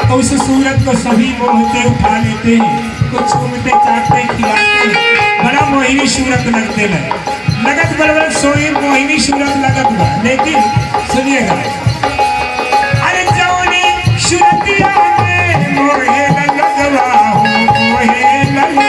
तो उस सूरत को सभी मोहते उठा लेते हैं, कुछ चूमते चाटते खिलाते, बड़ा मोहिनी सूरत लगते हैं। लगत बलबल सोई मोहिनी सूरत लगत बा, लेकिन सुनिएगा, अरे जौनी सूरतिया में मोहे लगवा हो, मोहे लगवा।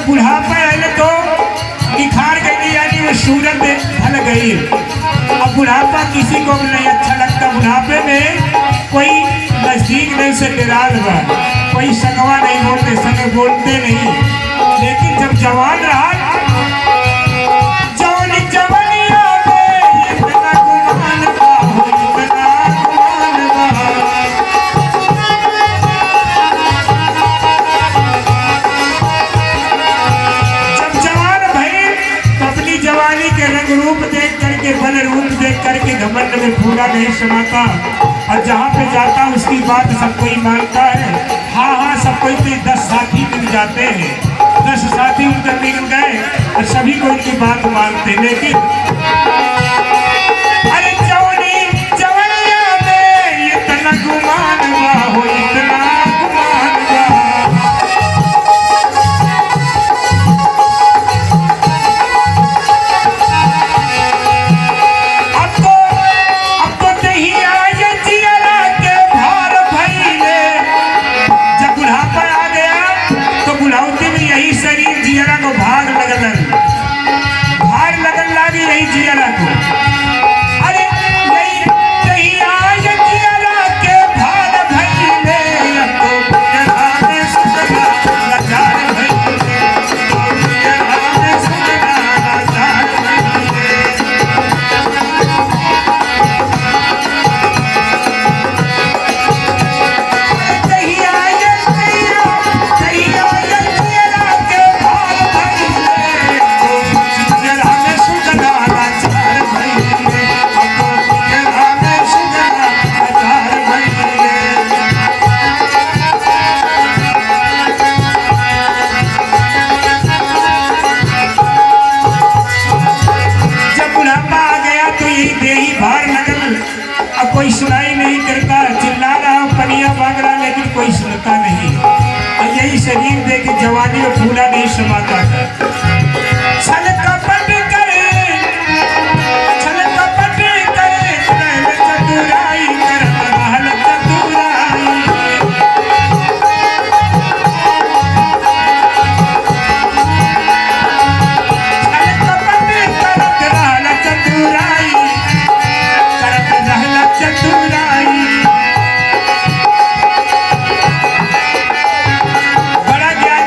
बुढ़ापा आए तो निखार गई, यानी वो सूरत ढल गई। अब बुढ़ापा किसी को भी नहीं अच्छा लगता। बुढ़ापे में कोई नजदीक नहीं से डराल बा, कोई संगवा नहीं बोलते, संग बोलते नहीं। लेकिन जब जवान रहा, जवानिया में इतना गुमान बा, इतना गुमान बा। जवानी के रंग रूप देख करके, बल रूप देख करके घमंड में पूरा नहीं समाता, और जहाँ पे जाता उसकी बात सब कोई मानता है। हाँ हाँ, सब कोई तो 10 साथी मिल जाते हैं, 10 साथी उनका मिल गए और सभी को उनकी बात मानते। लेकिन अरे जवानिया में इतना गुमान हुआ हो, इतना गुमान हुआ। भार लगन लागी यही जियारा को, अरे यही जियारा के भार भइले, अब तो पियरा में सुगना लाचार भइले, पियरा में सुगना लाचार भइले। कोई सुनाई नहीं करता, चिल्ला रहा, पनिया मांग रहा, लेकिन कोई सुनता नहीं। और यही शरीर देख जवानी में फूला नहीं समाता था। छल कपट करे, छल कपट करे, चतुराई करत रहल चतुराई। छल कपट करत रहल चतुराई, चतुराई। बड़ा ज्ञानी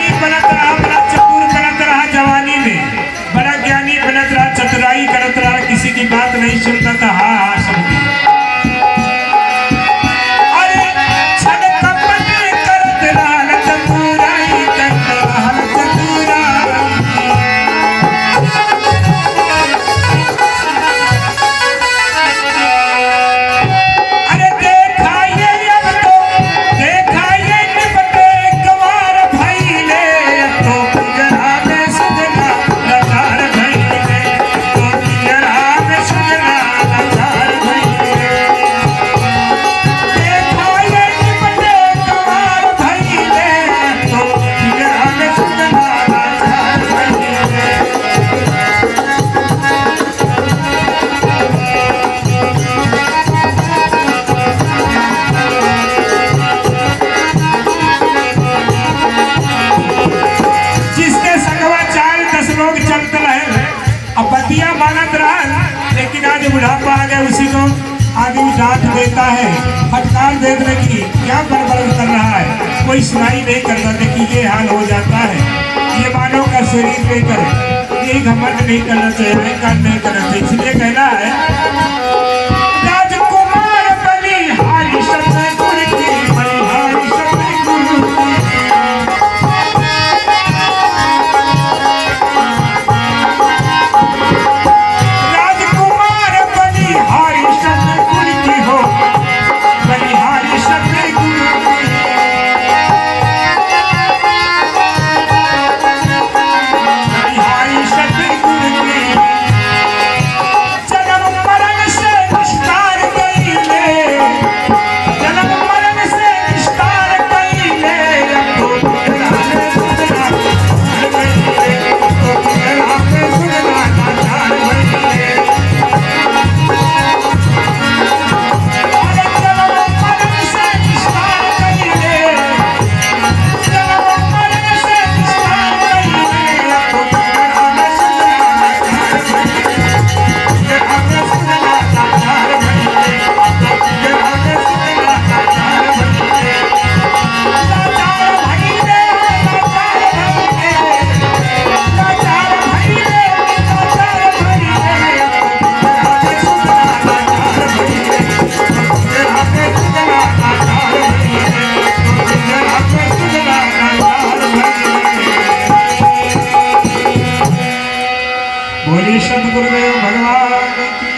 जब आदमी डांट देता है, फटकार देने की क्या गड़बड़ कर रहा है, कोई सुनाई नहीं करता, देखिए ये हाल हो जाता है। ये मानव का शरीर लेकर ये घमंड नहीं करना चाहिए, अहंकार नहीं करना चाहिए। इसलिए कहना है राजकुमार बलिहारी सतगुर की, बलिहारी सतगुर की। राजकुमार बलिहारी सतगुर की हो, बलिहारी सतगुर की। बलिहारी सतगुर की। जन्म मरण से निस्तार कइले, जन्म मरण से निस्तार कइले, अब तो तेरा है सुनना भइले, अब तो तेरा है सुनना लाचार भइले। अरे जन्म मरण से निस्तार कइले, जन्म मरण से निस्तार कइले, अब तो तेरा है सुनना लाचार भइले, तेरा है सुनना लाचार भइले, तेरा है सुनना लाचार भइले। लाचार भइले, लाचार भइले, लाचार भइले, लाचार भइले, तेरा है सुनना लाचार भइले, तेरा है सुनना लाचार भइले, तेरा है सुनना लाचार भइले। बोलिए सद्गुरुदेव भगवान की।